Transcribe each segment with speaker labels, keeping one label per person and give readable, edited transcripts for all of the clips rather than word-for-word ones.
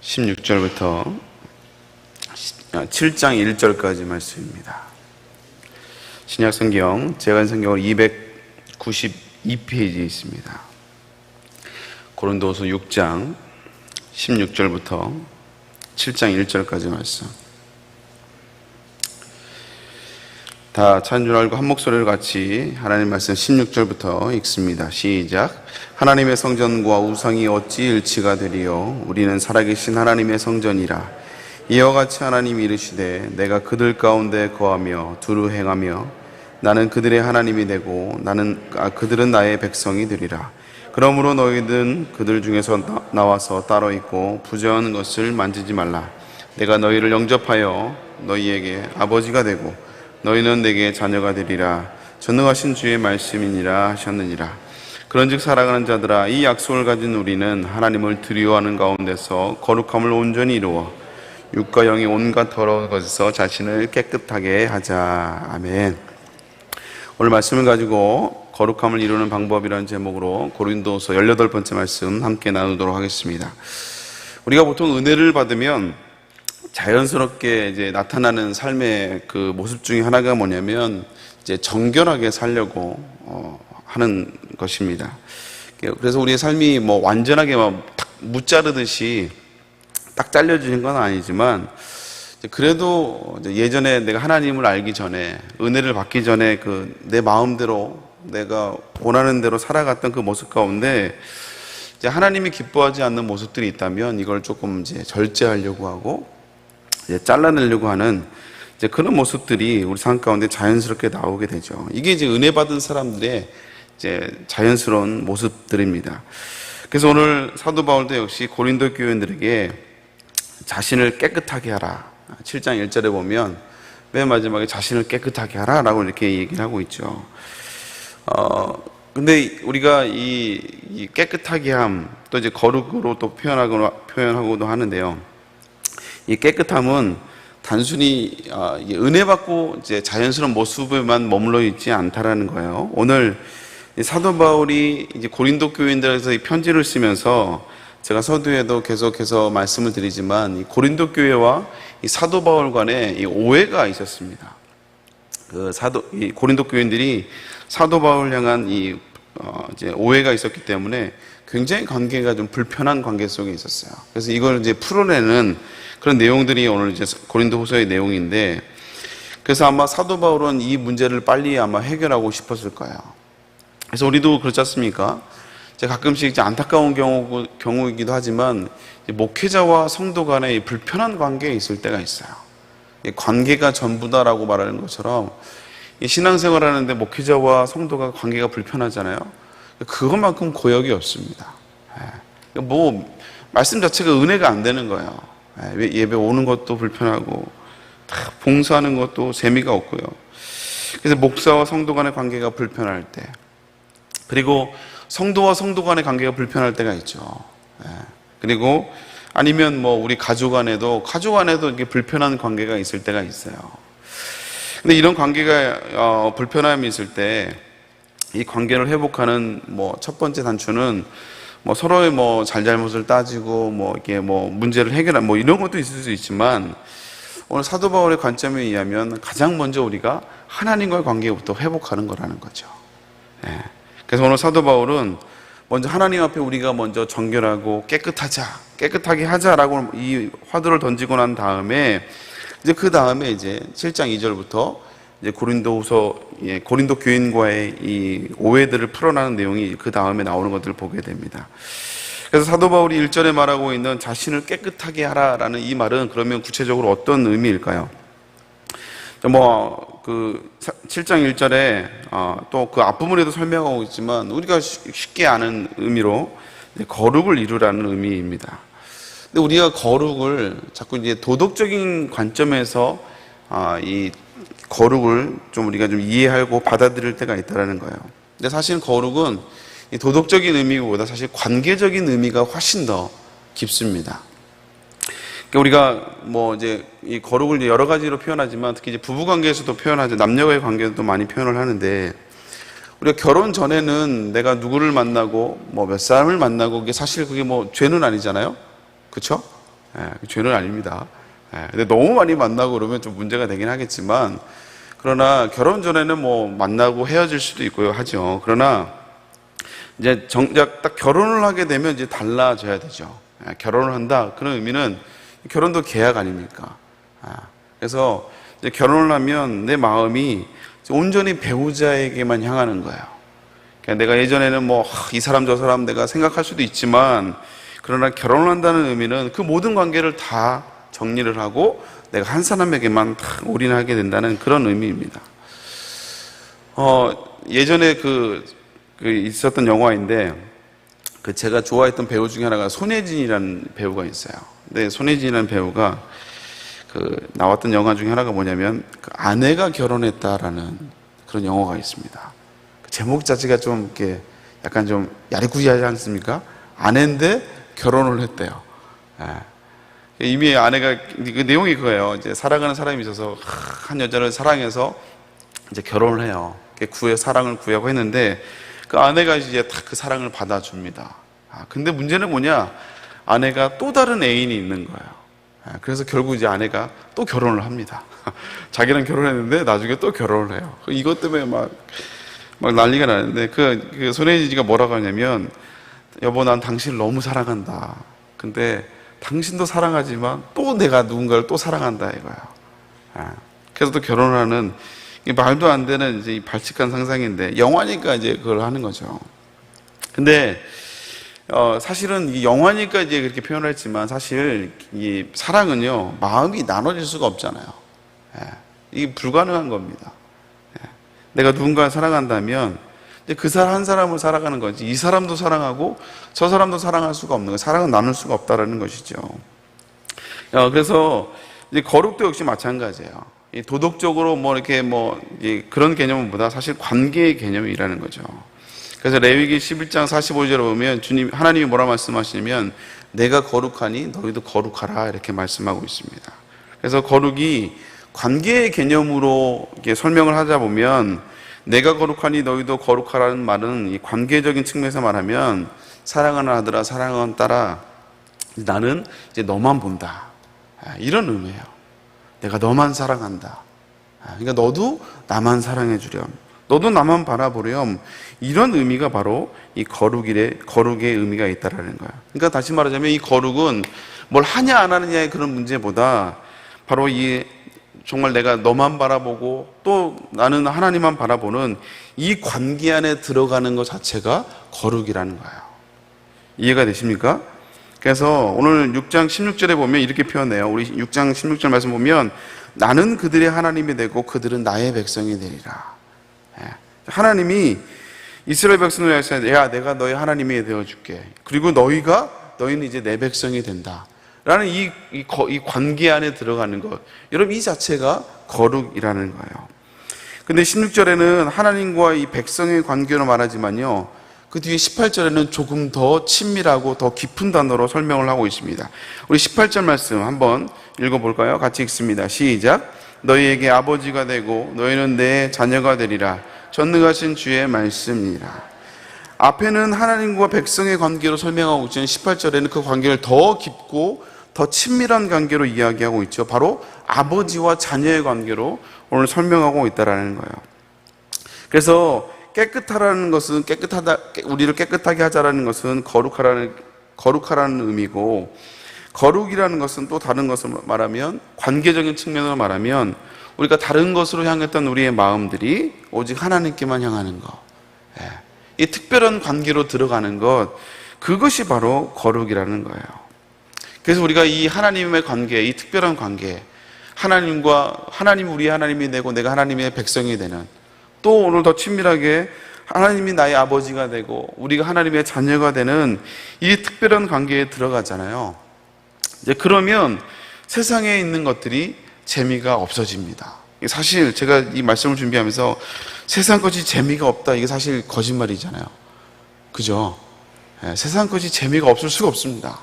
Speaker 1: 16절부터 7장 1절까지 말씀입니다. 신약성경 재간성경으로 292페이지에 있습니다. 고린도후서 6장 16절부터 7장 1절까지 말씀. 다 찾은 줄 알고 한 목소리로 같이 하나님 말씀 16절부터 읽습니다. 시작. 하나님의 성전과 우상이 어찌 일치가 되리요? 우리는 살아계신 하나님의 성전이라. 이와 같이 하나님이 이르시되 내가 그들 가운데 거하며 두루 행하며 나는 그들의 하나님이 되고 그들은 나의 백성이 되리라. 그러므로 너희는 그들 중에서 나와서 따로 있고 부정한 것을 만지지 말라. 내가 너희를 영접하여 너희에게 아버지가 되고 너희는 내게 자녀가 되리라. 전능하신 주의 말씀이니라 하셨느니라. 그런즉 사랑하는 자들아, 이 약속을 가진 우리는 하나님을 두려워하는 가운데서 거룩함을 온전히 이루어 육과 영의 온갖 더러운 것에서 자신을 깨끗하게 하자. 아멘. 오늘 말씀을 가지고 거룩함을 이루는 방법이라는 제목으로 고린도서 18번째 말씀 함께 나누도록 하겠습니다. 우리가 보통 은혜를 받으면 자연스럽게 이제 나타나는 삶의 그 모습 중에 하나가 뭐냐면 이제 정결하게 살려고 하는 것입니다. 그래서 우리의 삶이 뭐 완전하게 막 무자르듯이 딱 잘려지는 건 아니지만 그래도 예전에 내가 하나님을 알기 전에 은혜를 받기 전에 그 내 마음대로 내가 원하는 대로 살아갔던 그 모습 가운데 이제 하나님이 기뻐하지 않는 모습들이 있다면 이걸 조금 이제 절제하려고 하고 이제 잘라내려고 하는 이제 그런 모습들이 우리 삶 가운데 자연스럽게 나오게 되죠. 이게 이제 은혜 받은 사람들의 이제 자연스러운 모습들입니다. 그래서 오늘 사도 바울도 역시 고린도 교인들에게 자신을 깨끗하게 하라. 7장 1절에 보면 맨 마지막에 자신을 깨끗하게 하라 라고 이렇게 얘기를 하고 있죠. 근데 우리가 이 깨끗하게 함, 또 이제 거룩으로 또 표현하고도 하는데요. 이 깨끗함은 단순히 은혜 받고 이제 자연스러운 모습에만 머물러 있지 않다라는 거예요. 오늘 사도 바울이 이제 고린도 교인들에서 이 편지를 쓰면서 제가 서두에도 계속해서 말씀을 드리지만 이 고린도 교회와 이 사도 바울 간에 이 오해가 있었습니다. 이 고린도 교인들이 사도 바울 향한 이제 오해가 있었기 때문에 굉장히 관계가 좀 불편한 관계 속에 있었어요. 그래서 이걸 이제 풀어내는 그런 내용들이 오늘 이제 고린도후서의 내용인데, 그래서 아마 사도 바울은 이 문제를 빨리 아마 해결하고 싶었을 거예요. 그래서 우리도 그렇지 않습니까? 가끔씩 이제 안타까운 경우이기도 하지만 목회자와 성도 간의 불편한 관계에 있을 때가 있어요. 관계가 전부다라고 말하는 것처럼 신앙생활 하는데 목회자와 성도가 관계가 불편하잖아요. 그것만큼 고역이 없습니다. 뭐 말씀 자체가 은혜가 안 되는 거예요. 예배 오는 것도 불편하고 봉사하는 것도 재미가 없고요. 그래서 목사와 성도 간의 관계가 불편할 때, 그리고 성도와 성도 간의 관계가 불편할 때가 있죠. 그리고 아니면 뭐 우리 가족 안에도 이렇게 불편한 관계가 있을 때가 있어요. 근데 이런 관계가 불편함이 있을 때 이 관계를 회복하는 뭐 첫 번째 단추는 뭐 서로의 뭐 잘잘못을 따지고 뭐 이게 뭐 문제를 해결하는 뭐 이런 것도 있을 수 있지만, 오늘 사도 바울의 관점에 의하면 가장 먼저 우리가 하나님과의 관계부터 회복하는 거라는 거죠. 그래서 오늘 사도 바울은 먼저 하나님 앞에 우리가 먼저 정결하고 깨끗하게 하자라고 이 화두를 던지고 난 다음에 그 다음에 이제 7장 2절부터 이제 고린도 교인과의 이 오해들을 풀어나는 내용이 그 다음에 나오는 것들을 보게 됩니다. 그래서 사도 바울이 1절에 말하고 있는 자신을 깨끗하게 하라라는 이 말은 그러면 구체적으로 어떤 의미일까요? 그 7장 1절에 또 그 앞부분에도 설명하고 있지만 우리가 쉽게 아는 의미로 거룩을 이루라는 의미입니다. 근데 우리가 거룩을 자꾸 이제 도덕적인 관점에서 이 거룩을 좀 우리가 좀 이해하고 받아들일 때가 있다라는 거예요. 근데 사실 거룩은 이 도덕적인 의미보다 사실 관계적인 의미가 훨씬 더 깊습니다. 그러니까 우리가 뭐 이제 이 거룩을 이제 여러 가지로 표현하지만 특히 이제 부부 관계에서도 표현하죠. 남녀의 관계도 많이 표현을 하는데, 우리가 결혼 전에는 내가 누구를 만나고 뭐 몇 사람을 만나고 그게 사실 그게 뭐 죄는 아니잖아요. 그렇죠? 죄는 아닙니다. 근데 너무 많이 만나고 그러면 좀 문제가 되긴 하겠지만, 그러나 결혼 전에는 뭐 만나고 헤어질 수도 있고요 하죠. 그러나 이제 정작 딱 결혼을 하게 되면 이제 달라져야 되죠. 결혼을 한다. 그런 의미는 결혼도 계약 아닙니까? 그래서 이제 결혼을 하면 내 마음이 온전히 배우자에게만 향하는 거예요. 그러니까 내가 예전에는 뭐 이 사람 저 사람 내가 생각할 수도 있지만, 그러나 결혼을 한다는 의미는 그 모든 관계를 다 정리를 하고 내가 한 사람에게만 다 올인하게 된다는 그런 의미입니다. 예전에 그 있었던 영화인데, 제가 좋아했던 배우 중에 하나가 손예진이라는 배우가 있어요. 근데 손예진이라는 배우가 나왔던 영화 중에 하나가 뭐냐면, 아내가 결혼했다라는 그런 영화가 있습니다. 제목 자체가 좀 이렇게 약간 좀 야리꾸리하지 않습니까? 아내인데 결혼을 했대요. 이미 아내가, 그 내용이 그거예요. 이제 사랑하는 사람이 있어서 한 여자를 사랑해서 이제 결혼을 해요. 사랑을 구하고 했는데, 그 아내가 이제 다 그 사랑을 받아줍니다. 근데 문제는 뭐냐? 아내가 또 다른 애인이 있는 거예요. 그래서 결국 이제 아내가 또 결혼을 합니다. 자기랑 결혼했는데 나중에 또 결혼을 해요. 이것 때문에 막 난리가 나는데, 그 손혜진이가 뭐라고 하냐면, 여보, 난 당신을 너무 사랑한다. 근데 당신도 사랑하지만 또 내가 누군가를 또 사랑한다 이거야. 그래서 또 결혼을 하는, 말도 안 되는 이제 발칙한 상상인데, 영화니까 이제 그걸 하는 거죠. 근데 사실은 이 영화니까 이제 그렇게 표현을 했지만, 사실 이 사랑은요, 마음이 나눠질 수가 없잖아요. 이게 불가능한 겁니다. 내가 누군가를 사랑한다면 그 사람 한 사람을 사랑하는 거지, 이 사람도 사랑하고 저 사람도 사랑할 수가 없는 거예요. 사랑은 나눌 수가 없다라는 것이죠. 그래서 이제 거룩도 역시 마찬가지예요. 도덕적으로 그런 개념보다 사실 관계의 개념이라는 거죠. 그래서 레위기 11장 45절에 보면 하나님이 뭐라 말씀하시냐면, 내가 거룩하니 너희도 거룩하라 이렇게 말씀하고 있습니다. 그래서 거룩이 관계의 개념으로 이렇게 설명을 하자 보면, 내가 거룩하니 너희도 거룩하라는 말은 이 관계적인 측면에서 말하면, 사랑하는 아들아, 사랑하는 딸아, 나는 이제 너만 본다, 이런 의미예요. 내가 너만 사랑한다. 그러니까 너도 나만 사랑해 주렴, 너도 나만 바라보렴, 이런 의미가 바로 이 거룩의 의미가 있다라는 거예요. 그러니까 다시 말하자면, 이 거룩은 뭘 하냐 안 하느냐의 그런 문제보다, 바로 정말 내가 너만 바라보고 또 나는 하나님만 바라보는 이 관계 안에 들어가는 것 자체가 거룩이라는 거예요. 이해가 되십니까? 그래서 오늘 6장 16절에 보면 이렇게 표현해요. 우리 6장 16절 말씀 보면, 나는 그들의 하나님이 되고 그들은 나의 백성이 되리라. 하나님이 이스라엘 백성을 위해서, 야, 내가 너희 하나님이 되어줄게. 그리고 너희는 이제 내 백성이 된다 라는 이 관계 안에 들어가는 것, 여러분, 이 자체가 거룩이라는 거예요. 근데 16절에는 하나님과 이 백성의 관계로 말하지만요, 그 뒤에 18절에는 조금 더 친밀하고 더 깊은 단어로 설명을 하고 있습니다. 우리 18절 말씀 한번 읽어볼까요? 같이 읽습니다. 시작. 너희에게 아버지가 되고 너희는 내 자녀가 되리라. 전능하신 주의 말씀이라. 앞에는 하나님과 백성의 관계로 설명하고 있지만, 18절에는 그 관계를 더 깊고 더 친밀한 관계로 이야기하고 있죠. 바로 아버지와 자녀의 관계로 오늘 설명하고 있다라는 거예요. 그래서 깨끗하라는 것은, 우리를 깨끗하게 하자라는 것은 거룩하라는 의미고, 거룩이라는 것은 또 다른 것을 말하면, 관계적인 측면으로 말하면, 우리가 다른 것으로 향했던 우리의 마음들이 오직 하나님께만 향하는 것, 이 특별한 관계로 들어가는 것, 그것이 바로 거룩이라는 거예요. 그래서 우리가 이 하나님의 관계, 이 특별한 관계, 하나님 우리 하나님이 되고 내가 하나님의 백성이 되는, 또 오늘 더 친밀하게 하나님이 나의 아버지가 되고 우리가 하나님의 자녀가 되는 이 특별한 관계에 들어가잖아요. 이제 그러면 세상에 있는 것들이 재미가 없어집니다. 사실 제가 이 말씀을 준비하면서 세상 것이 재미가 없다, 이게 사실 거짓말이잖아요. 그죠? 세상 것이 재미가 없을 수가 없습니다.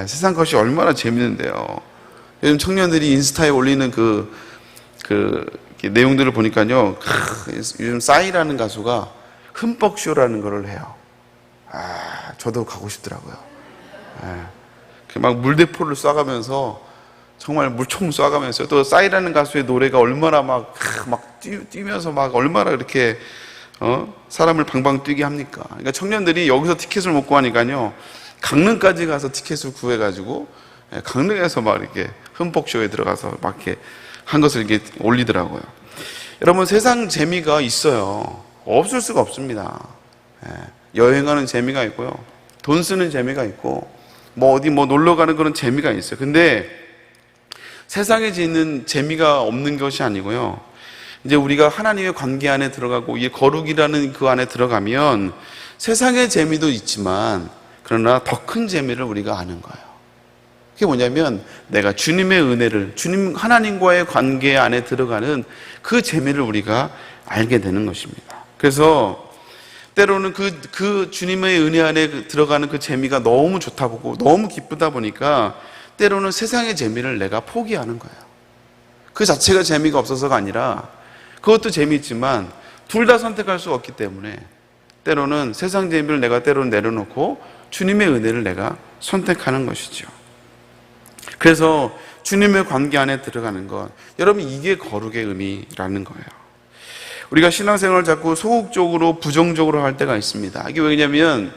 Speaker 1: 세상 것이 얼마나 재밌는데요. 요즘 청년들이 인스타에 올리는 내용들을 보니까요, 요즘 싸이라는 가수가 흠뻑쇼라는 거를 해요. 저도 가고 싶더라고요. 막 물대포를 쏴가면서 정말 물총 쏴가면서 또 싸이라는 가수의 노래가 얼마나 막 뛰면서 막 얼마나 이렇게 사람을 방방 뛰게 합니까? 그러니까 청년들이 여기서 티켓을 못 구하니까요 강릉까지 가서 티켓을 구해가지고 강릉에서 막 이렇게 흠뻑쇼에 들어가서 막 이렇게 한 것을 이렇게 올리더라고요. 여러분 세상 재미가 있어요. 없을 수가 없습니다. 여행하는 재미가 있고요. 돈 쓰는 재미가 있고 어디 놀러 가는 그런 재미가 있어요. 근데 세상에 있는 재미가 없는 것이 아니고요. 이제 우리가 하나님의 관계 안에 들어가고 이 거룩이라는 그 안에 들어가면 세상의 재미도 있지만 그러나 더 큰 재미를 우리가 아는 거예요. 그게 뭐냐면 내가 주님의 은혜를 주님 하나님과의 관계 안에 들어가는 그 재미를 우리가 알게 되는 것입니다. 그래서 때로는 그 주님의 은혜 안에 들어가는 그 재미가 너무 좋다 보고 너무 기쁘다 보니까 때로는 세상의 재미를 내가 포기하는 거예요. 그 자체가 재미가 없어서가 아니라 그것도 재미있지만 둘 다 선택할 수 없기 때문에 때로는 세상 재미를 내가 때로는 내려놓고 주님의 은혜를 내가 선택하는 것이죠. 그래서 주님의 관계 안에 들어가는 것, 여러분 이게 거룩의 의미라는 거예요. 우리가 신앙생활을 자꾸 소극적으로 부정적으로 할 때가 있습니다. 이게 왜냐면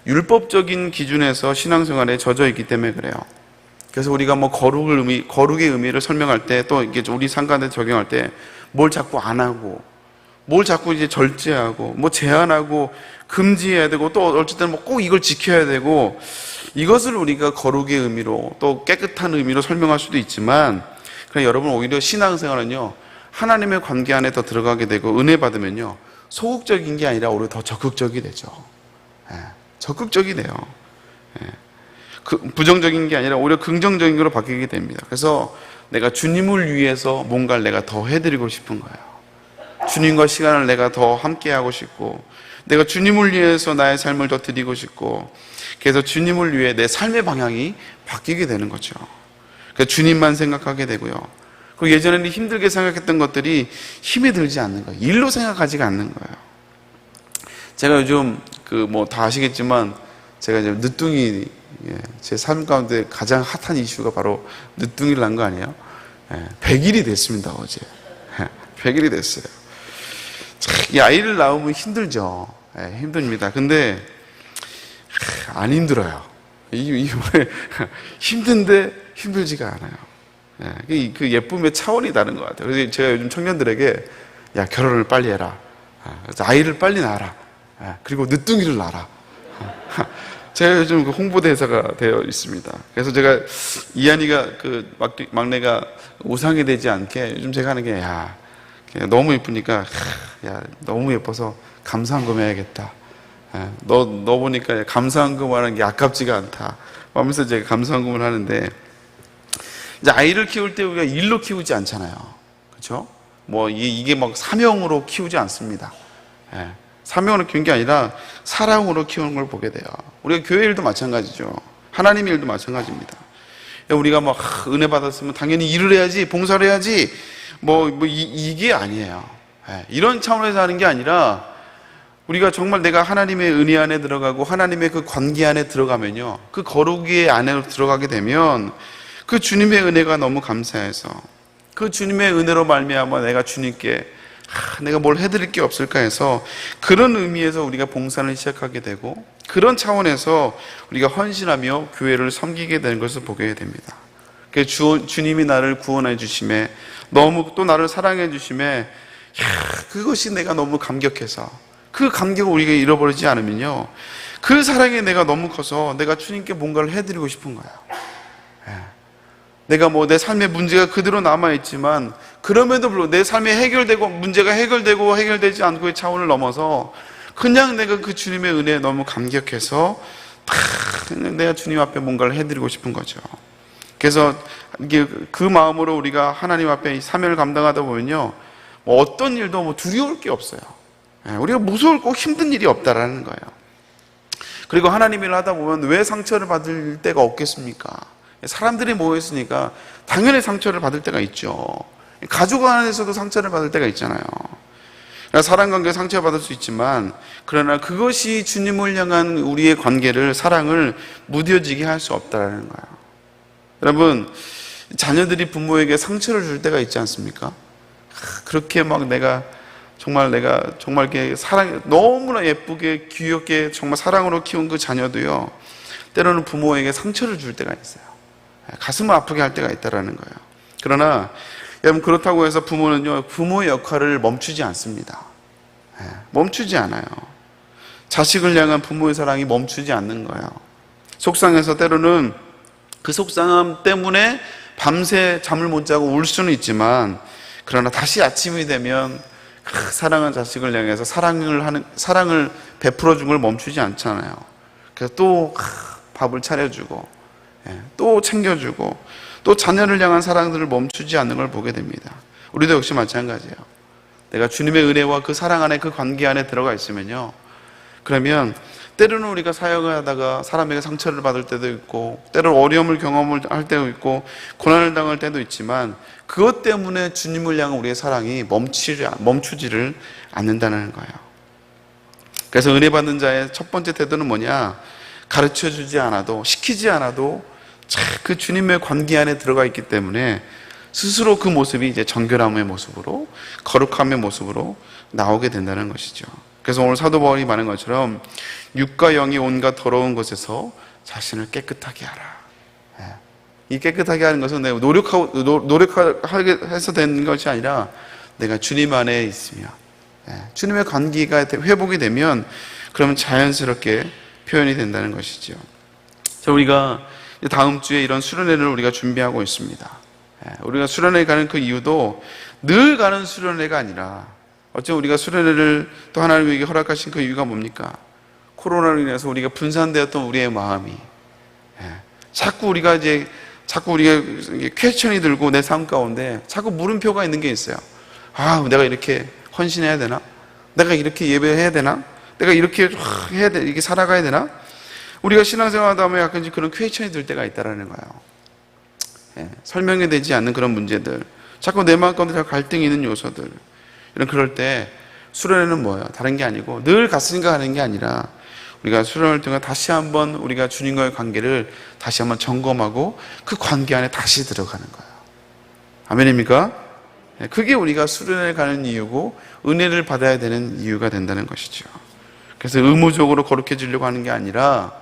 Speaker 1: 율법적인 기준에서 신앙생활에 젖어 있기 때문에 그래요. 그래서 우리가 거룩의 의미를 설명할 때 또 이게 우리 상관에 적용할 때 뭘 자꾸 안 하고 뭘 자꾸 이제 절제하고 제한하고 금지해야 되고 또 어쨌든 꼭 이걸 지켜야 되고 이것을 우리가 거룩의 의미로 또 깨끗한 의미로 설명할 수도 있지만 그냥 여러분 오히려 신앙생활은요 하나님의 관계 안에 더 들어가게 되고 은혜 받으면요 소극적인 게 아니라 오히려 더 적극적이 되죠. 적극적이 돼요. 부정적인 게 아니라 오히려 긍정적인 걸로 바뀌게 됩니다. 그래서 내가 주님을 위해서 뭔가를 내가 더 해드리고 싶은 거예요. 주님과 시간을 내가 더 함께하고 싶고 내가 주님을 위해서 나의 삶을 더 드리고 싶고 그래서 주님을 위해 내 삶의 방향이 바뀌게 되는 거죠. 그러니까 주님만 생각하게 되고요. 그리고 예전에는 힘들게 생각했던 것들이 힘이 들지 않는 거예요. 일로 생각하지가 않는 거예요. 제가 요즘 다 아시겠지만 제가 이제 늦둥이 제 삶 가운데 가장 핫한 이슈가 바로 늦둥이를 난 거 아니에요? 100일이 됐습니다 어제. 100일이 됐어요. 이 아이를 낳으면 힘들죠. 힘듭니다. 근데 안 힘들어요. 힘든데 힘들지가 않아요. 그 예쁨의 차원이 다른 것 같아요. 그래서 제가 요즘 청년들에게 결혼을 빨리 해라. 그래서 아이를 빨리 낳아라. 그리고 늦둥이를 낳아라. 제가 요즘 홍보대사가 되어 있습니다. 그래서 제가 이한이가 막내가 우상이 되지 않게 요즘 제가 하는 게 너무 예쁘니까 너무 예뻐서 감사한금 해야겠다. 너 보니까 감사한금 하는 게 아깝지가 않다 하면서 제가 감사한금을 하는데 이제 아이를 키울 때 우리가 일로 키우지 않잖아요. 그렇죠? 이게 사명으로 키우지 않습니다. 사명으로 키우는 게 아니라 사랑으로 키우는 걸 보게 돼요. 우리가 교회 일도 마찬가지죠. 하나님의 일도 마찬가지입니다. 우리가 은혜 받았으면 당연히 일을 해야지, 봉사를 해야지, 이게 아니에요. 이런 차원에서 하는 게 아니라 우리가 정말 내가 하나님의 은혜 안에 들어가고 하나님의 그 관계 안에 들어가면요, 그 거룩의 안에 들어가게 되면 그 주님의 은혜가 너무 감사해서 그 주님의 은혜로 말미암아 내가 주님께 내가 뭘 해드릴 게 없을까 해서 그런 의미에서 우리가 봉사를 시작하게 되고 그런 차원에서 우리가 헌신하며 교회를 섬기게 되는 것을 보게 됩니다. 주님이 나를 구원해 주심에 너무 또 나를 사랑해 주심에 그것이 내가 너무 감격해서 그 감격을 우리가 잃어버리지 않으면요 그 사랑이 내가 너무 커서 내가 주님께 뭔가를 해드리고 싶은 거예요. 내가 내 삶의 문제가 그대로 남아있지만 그럼에도 불구하고 내 삶이 문제가 해결되고 해결되지 않고의 차원을 넘어서 그냥 내가 그 주님의 은혜에 너무 감격해서 내가 주님 앞에 뭔가를 해드리고 싶은 거죠. 그래서 이게 그 마음으로 우리가 하나님 앞에 이 사명을 감당하다 보면요 어떤 일도 두려울 게 없어요. 우리가 무서울 꼭 힘든 일이 없다라는 거예요. 그리고 하나님 일을 하다 보면 왜 상처를 받을 때가 없겠습니까? 사람들이 모여있으니까 당연히 상처를 받을 때가 있죠. 가족 안에서도 상처를 받을 때가 있잖아요. 사람 관계에 상처받을 수 있지만 그러나 그것이 주님을 향한 우리의 관계를 사랑을 무뎌지게 할 수 없다는 거예요. 여러분, 자녀들이 부모에게 상처를 줄 때가 있지 않습니까? 그렇게 막 내가 정말 이렇게 너무나 예쁘게 귀엽게 정말 사랑으로 키운 그 자녀도요, 때로는 부모에게 상처를 줄 때가 있어요. 가슴을 아프게 할 때가 있다라는 거예요. 그러나 여러분, 그렇다고 해서 부모는요, 부모의 역할을 멈추지 않습니다. 멈추지 않아요. 자식을 향한 부모의 사랑이 멈추지 않는 거예요. 속상해서 때로는 그 속상함 때문에 밤새 잠을 못 자고 울 수는 있지만, 그러나 다시 아침이 되면 사랑하는 자식을 향해서 사랑을 베풀어 준 걸 멈추지 않잖아요. 그래서 또 밥을 차려주고, 또 챙겨주고, 또 자녀를 향한 사랑들을 멈추지 않는 걸 보게 됩니다. 우리도 역시 마찬가지예요. 내가 주님의 은혜와 그 사랑 안에, 그 관계 안에 들어가 있으면요, 그러면 때로는 우리가 사역을 하다가 사람에게 상처를 받을 때도 있고, 때로는 어려움을 경험을 할 때도 있고, 고난을 당할 때도 있지만, 그것 때문에 주님을 향한 우리의 사랑이 멈추지를 않는다는 거예요. 그래서 은혜 받는 자의 첫 번째 태도는 뭐냐? 가르쳐 주지 않아도, 시키지 않아도 그 주님의 관계 안에 들어가 있기 때문에 스스로 그 모습이 이제 정결함의 모습으로, 거룩함의 모습으로 나오게 된다는 것이죠. 그래서 오늘 사도 바울이 말한 것처럼 육과 영이 온갖 더러운 것에서 자신을 깨끗하게 하라. 이 깨끗하게 하는 것은 내가 노력하게 해서 되는 것이 아니라, 내가 주님 안에 있으며 주님의 관계가 회복이 되면, 그러면 자연스럽게 표현이 된다는 것이죠. 자, 우리가 다음 주에 이런 수련회를 우리가 준비하고 있습니다. 우리가 수련회 가는 그 이유도 늘 가는 수련회가 아니라, 어쩌면 우리가 수련회를 또 하나님에게 허락하신 그 이유가 뭡니까? 코로나로 인해서 우리가 분산되었던 우리의 마음이, 자꾸 우리가 퀘스천이 들고 내 삶 가운데 자꾸 물음표가 있는 게 있어요. 내가 이렇게 헌신해야 되나? 내가 이렇게 예배해야 되나? 내가 이렇게 해야 돼, 이렇게 살아가야 되나? 우리가 신앙생활 하다 보면 약간 그런 퀘스천이 들 때가 있다라는 거예요. 설명이 되지 않는 그런 문제들, 자꾸 내 마음 가운데 갈등이 있는 요소들, 그럴 때 수련회는 뭐예요? 다른 게 아니고, 늘 갔으니까 하는 게 아니라, 우리가 수련을 통해 다시 한번 우리가 주님과의 관계를 다시 한번 점검하고 그 관계 안에 다시 들어가는 거예요. 아멘입니까? 그게 우리가 수련회 가는 이유고, 은혜를 받아야 되는 이유가 된다는 것이죠. 그래서 의무적으로 거룩해지려고 하는 게 아니라,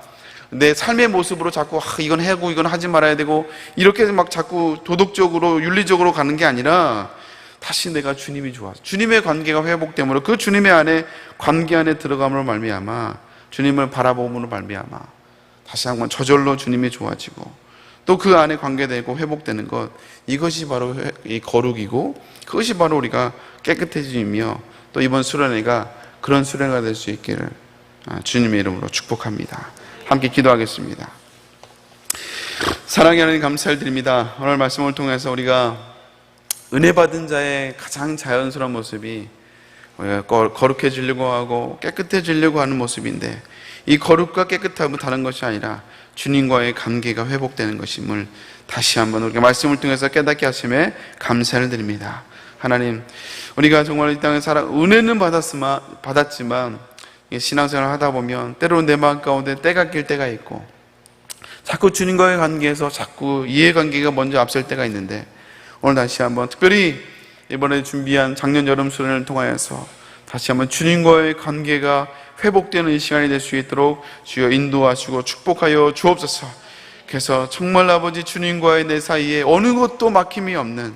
Speaker 1: 내 삶의 모습으로 자꾸 이건 하고 이건 하지 말아야 되고, 이렇게 막 자꾸 도덕적으로 윤리적으로 가는 게 아니라, 다시 내가 주님이 좋아서 주님의 관계가 회복됨으로, 그 주님의 안에 관계 안에 들어감으로 말미암아, 주님을 바라봄으로 말미암아 다시 한번 저절로 주님이 좋아지고, 또 그 안에 관계되고 회복되는 것, 이것이 바로 이 거룩이고, 그것이 바로 우리가 깨끗해짐이며, 또 이번 수련회가 그런 수련회가 될 수 있기를 주님의 이름으로 축복합니다. 함께 기도하겠습니다. 사랑의 하나님, 감사를 드립니다. 오늘 말씀을 통해서 우리가 은혜 받은 자의 가장 자연스러운 모습이 거룩해지려고 하고 깨끗해지려고 하는 모습인데, 이 거룩과 깨끗함은 다른 것이 아니라 주님과의 관계가 회복되는 것임을 다시 한번 우리가 말씀을 통해서 깨닫게 하심에 감사를 드립니다. 하나님, 우리가 정말 이 땅에 은혜는 받았지만 신앙생활을 하다 보면 때로는 내 마음 가운데 때가 낄 때가 있고, 자꾸 주님과의 관계에서 자꾸 이해관계가 먼저 앞설 때가 있는데, 오늘 다시 한번 특별히 이번에 준비한 작년 여름 수련을 통하여서 다시 한번 주님과의 관계가 회복되는 이 시간이 될 수 있도록 주여 인도하시고 축복하여 주옵소서. 그래서 정말 아버지, 주님과의 내 사이에 어느 것도 막힘이 없는,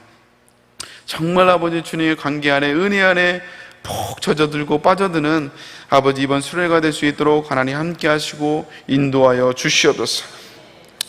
Speaker 1: 정말 아버지 주님의 관계 안에, 은혜 안에 푹 젖어들고 빠져드는 아버지 이번 수련회가 될 수 있도록 하나님 함께 하시고 인도하여 주시옵소서.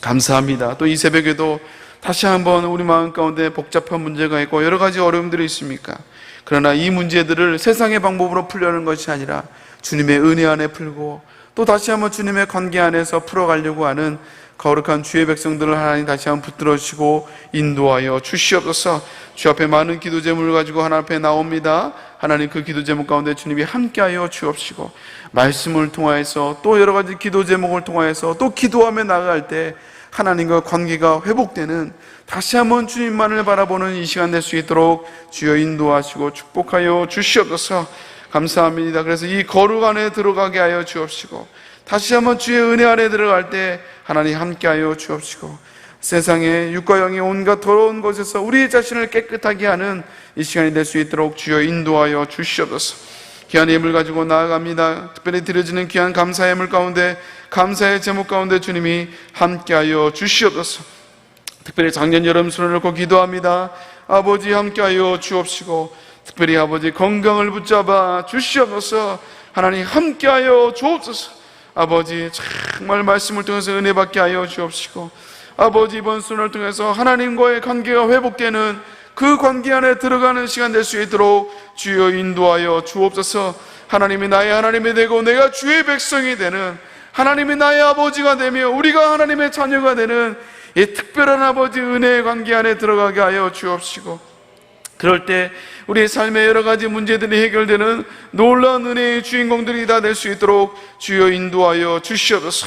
Speaker 1: 감사합니다. 또 이 새벽에도 다시 한번 우리 마음 가운데 복잡한 문제가 있고 여러 가지 어려움들이 있습니까? 그러나 이 문제들을 세상의 방법으로 풀려는 것이 아니라 주님의 은혜 안에 풀고, 또 다시 한번 주님의 관계 안에서 풀어가려고 하는 거룩한 주의 백성들을 하나님 다시 한번 붙들어주시고 인도하여 주시옵소서. 주 앞에 많은 기도 제목을 가지고 하나님 앞에 나옵니다. 하나님, 그 기도 제목 가운데 주님이 함께하여 주옵시고, 말씀을 통하여서 또 여러 가지 기도 제목을 통하여서 또 기도하며 나아갈 때 하나님과 관계가 회복되는, 다시 한번 주님만을 바라보는 이 시간 될 수 있도록 주여 인도하시고 축복하여 주시옵소서. 감사합니다. 그래서 이 거룩 안에 들어가게 하여 주옵시고, 다시 한번 주의 은혜 안에 들어갈 때 하나님 함께하여 주옵시고,
Speaker 2: 세상에 육과 영의 온갖 더러운 것에서 우리 자신을 깨끗하게 하는 이 시간이 될 수 있도록 주여 인도하여 주시옵소서. 귀한 예물 가지고 나아갑니다. 특별히 드려지는 귀한 감사의 예물 가운데, 감사의 제목 가운데 주님이 함께하여 주시옵소서. 특별히 작년 여름 수련을 놓고 기도합니다. 아버지 함께하여 주옵시고, 특별히 아버지 건강을 붙잡아 주시옵소서. 하나님 함께하여 주옵소서. 아버지 정말 말씀을 통해서 은혜 받게 하여 주옵시고, 아버지 이번 수련을 통해서 하나님과의 관계가 회복되는 그 관계 안에 들어가는 시간 될 수 있도록 주여 인도하여 주옵소서. 하나님이 나의 하나님이 되고 내가 주의 백성이 되는, 하나님이 나의 아버지가 되며 우리가 하나님의 자녀가 되는 이 특별한 아버지 은혜의 관계 안에 들어가게 하여 주옵시고, 그럴 때 우리의 삶의 여러 가지 문제들이 해결되는 놀라운 은혜의 주인공들이 다 될 수 있도록 주여 인도하여 주시옵소서.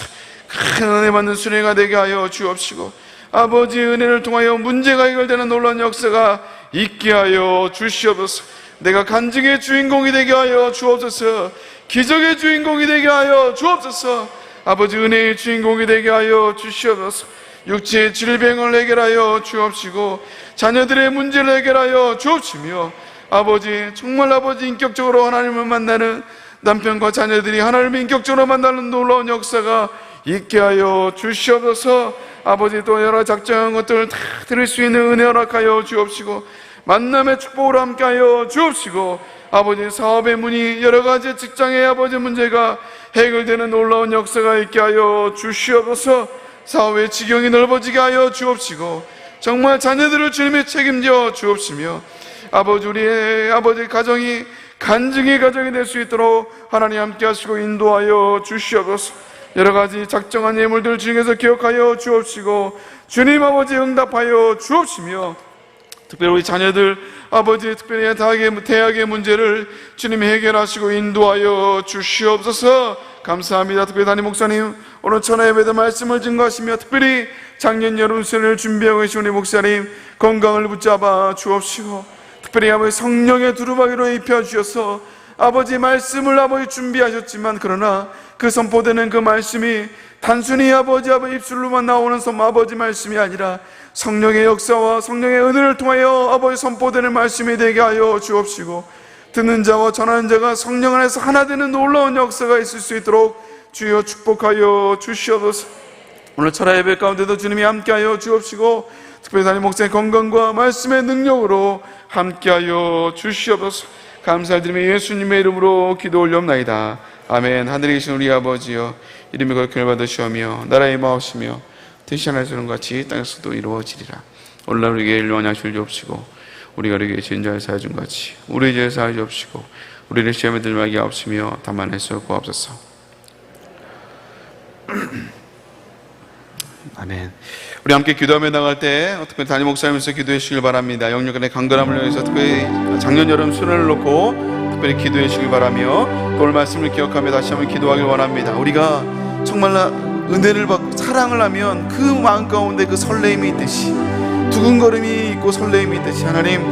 Speaker 2: 큰 은혜 받는 수련회가 되게 하여 주옵시고, 아버지 은혜를 통하여 문제가 해결되는 놀라운 역사가 있게 하여 주시옵소서. 내가 간증의 주인공이 되게 하여 주옵소서. 기적의 주인공이 되게 하여 주옵소서. 아버지 은혜의 주인공이 되게 하여 주시옵소서. 육체의 질병을 해결하여 주옵시고, 자녀들의 문제를 해결하여 주옵시며, 아버지 정말 아버지 인격적으로 하나님을 만나는 남편과 자녀들이 하나님을 인격적으로 만나는 놀라운 역사가 있게 하여 주시옵소서. 아버지 또 여러 작정한 것들을 다 들을 수 있는 은혜 허락하여 주옵시고, 만남의 축복으로 함께하여 주옵시고, 아버지 사업의 문이, 여러 가지 직장의 아버지 문제가 해결되는 놀라운 역사가 있게 하여 주시옵소서. 사업의 지경이 넓어지게 하여 주옵시고, 정말 자녀들을 주님이 책임져 주옵시며, 아버지 우리의 아버지 가정이 간증의 가정이 될 수 있도록 하나님 함께 하시고 인도하여 주시옵소서. 여러 가지 작정한 예물들 중에서 기억하여 주옵시고, 주님 아버지 응답하여 주옵시며, 특별히 우리 자녀들 아버지 특별히 대학의 문제를 주님이 해결하시고 인도하여 주시옵소서. 감사합니다. 특별히 담임 목사님 오늘 천하 예배도 말씀을 증거하시며, 특별히 작년 여름 수련을 준비하고 계신 우리 목사님 건강을 붙잡아 주옵시고, 특별히 아버지 성령의 두루마기로 입혀 주셔서 아버지 말씀을 아버지 준비하셨지만, 그러나 그 선포되는 그 말씀이 단순히 아버지 입술로만 나오는 아버지 말씀이 아니라 성령의 역사와 성령의 은혜를 통하여 아버지 선포되는 말씀이 되게 하여 주옵시고, 듣는 자와 전하는 자가 성령 안에서 하나 되는 놀라운 역사가 있을 수 있도록 주여 축복하여 주시옵소서. 오늘 철야 예배 가운데도 주님이 함께하여 주옵시고, 특별히 담임 목사의 건강과 말씀의 능력으로 함께하여 주시옵소서. 감사드리며 예수님의 이름으로 기도 올려옵나이다. 아멘. 하늘에 계신 우리 아버지여, 이름이 거룩히 받으시오며 나라의 마옵시며 뜻이 하늘에서는 같이 땅에서도 이루어지리라. 오늘날 우리에게 일용할 양식을 주옵시고, 우리가 우리에게 지은 자를 사하여 준 같이 우리의 죄를 사하여 주옵시고, 우리를 시험에 들지 말게 하옵시며 다만 해서 구하옵소서. 아멘. 우리 함께 기도하며 나갈 때 특별히 담임 목사님께서 기도해 주시길 바랍니다. 영육간의 강건함을 위해서 특별히 작년 여름 수련을 놓고 특별히 기도해 주시길 바라며, 오늘 말씀을 기억하며 다시 한번 기도하길 원합니다. 우리가 정말 은혜를 받고 사랑을 하면 그 마음 가운데 그 설레임이 있듯이, 두근거림이 있고 설레임이 있듯이, 하나님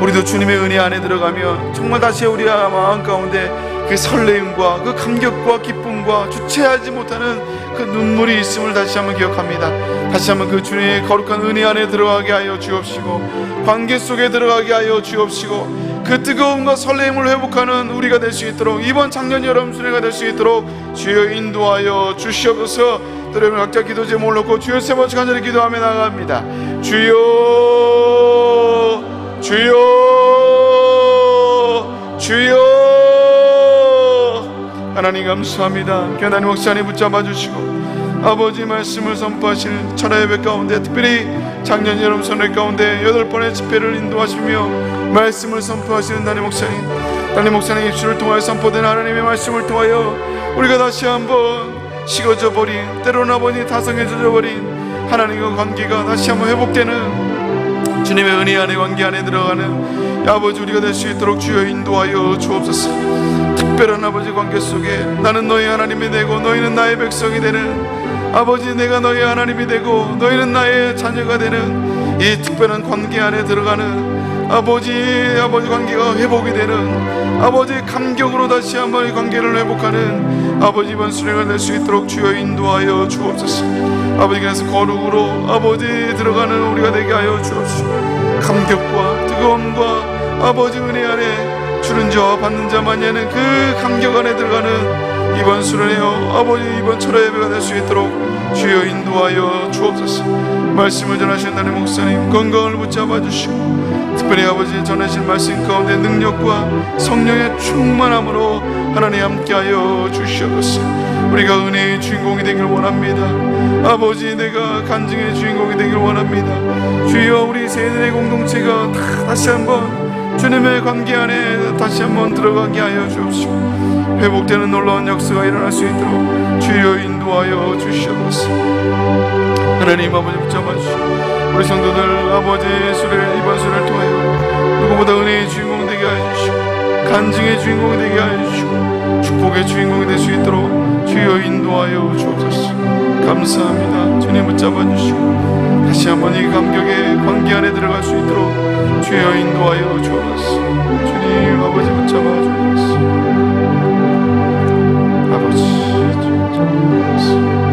Speaker 2: 우리도 주님의 은혜 안에 들어가면 정말 다시 우리 마음 가운데 그 설레임과 그 감격과 기쁨과 주체하지 못하는 그 눈물이 있음을 다시 한번 기억합니다. 다시 한번 그 주님의 거룩한 은혜 안에 들어가게 하여 주옵시고, 관계 속에 들어가게 하여 주옵시고, 그 뜨거움과 설레임을 회복하는 우리가 될 수 있도록, 이번 작년 여름 수련회가 될 수 있도록 주여 인도하여 주시옵소서. 여러분 각자 기도 제목을 놓고 주여 세 번째 간절히 기도하며 나갑니다. 주여 주여 주여. 하나님 감사합니다. 하나님 목사님 붙잡아 주시고, 아버지 말씀을 선포하실 천하 예배 가운데, 특별히 작년 여름 선회 가운데 8번의 집회를 인도하시며 말씀을 선포하시는 담임 목사님 입술을 통하여 선포된 하나님의 말씀을 통하여 우리가 다시 한번 식어져 버린, 때로는 아버지 다성해져 버린 하나님과 관계가 다시 한번 회복되는 주님의 은혜 안에 관계 안에 들어가는 아버지 우리가 될 수 있도록 주여 인도하여 주옵소서. 특별한 아버지 관계 속에 나는 너희 하나님이 되고 너희는 나의 백성이 되는, 아버지 내가 너희 하나님이 되고 너희는 나의 자녀가 되는 이 특별한 관계 안에 들어가는 아버지 관계가 회복이 되는, 아버지 감격으로 다시 한번 이 관계를 회복하는 아버지 이번 수련회가 될 수 있도록 주여 인도하여 주옵소서. 아버지께서 거룩으로 아버지 들어가는 우리가 되게 하여 주옵소서. 감격과 뜨거움과 아버지 은혜 안에 주는 자와 받는 자만이 하는 그 감격 안에 들어가는 이번 수련회요 아버지 이번 철회 예배가 될 수 있도록 주여 인도하여 주옵소서. 말씀을 전하신 나의 목사님 건강을 붙잡아 주시고 특별히 아버지 전하신 말씀 가운데 능력과 성령의 충만함으로 하나님 함께하여 주시옵소서. 우리가 은혜의 주인공이 되길 원합니다. 아버지 내가 간증의 주인공이 되길 원합니다. 주여 우리 세대의 공동체가 다시 한번 주님의 관계 안에 다시 한번 들어가게 하여 주옵시고 회복되는 놀라운 역사가 일어날 수 있도록 주여 인도하여 주시옵소서. 하나님 아버지 붙잡아 주시고 우리 성도들 아버지 수련을 이번 수련을 통하여 누구보다 은혜의 주인공 되게 하여 주시고 간증의 주인공이 되게 하여 주시고 축복의 주인공이 될 수 있도록 주여 인도하여 주옵소서. 감사합니다. 주님 붙잡아 주시고 다시 한번 이 감격의 관계 안에 들어갈 수 있도록 주여 인도하여 주옵소서. 주님 아버지 붙잡아 주옵소서. 아버지 붙잡아 주옵소서.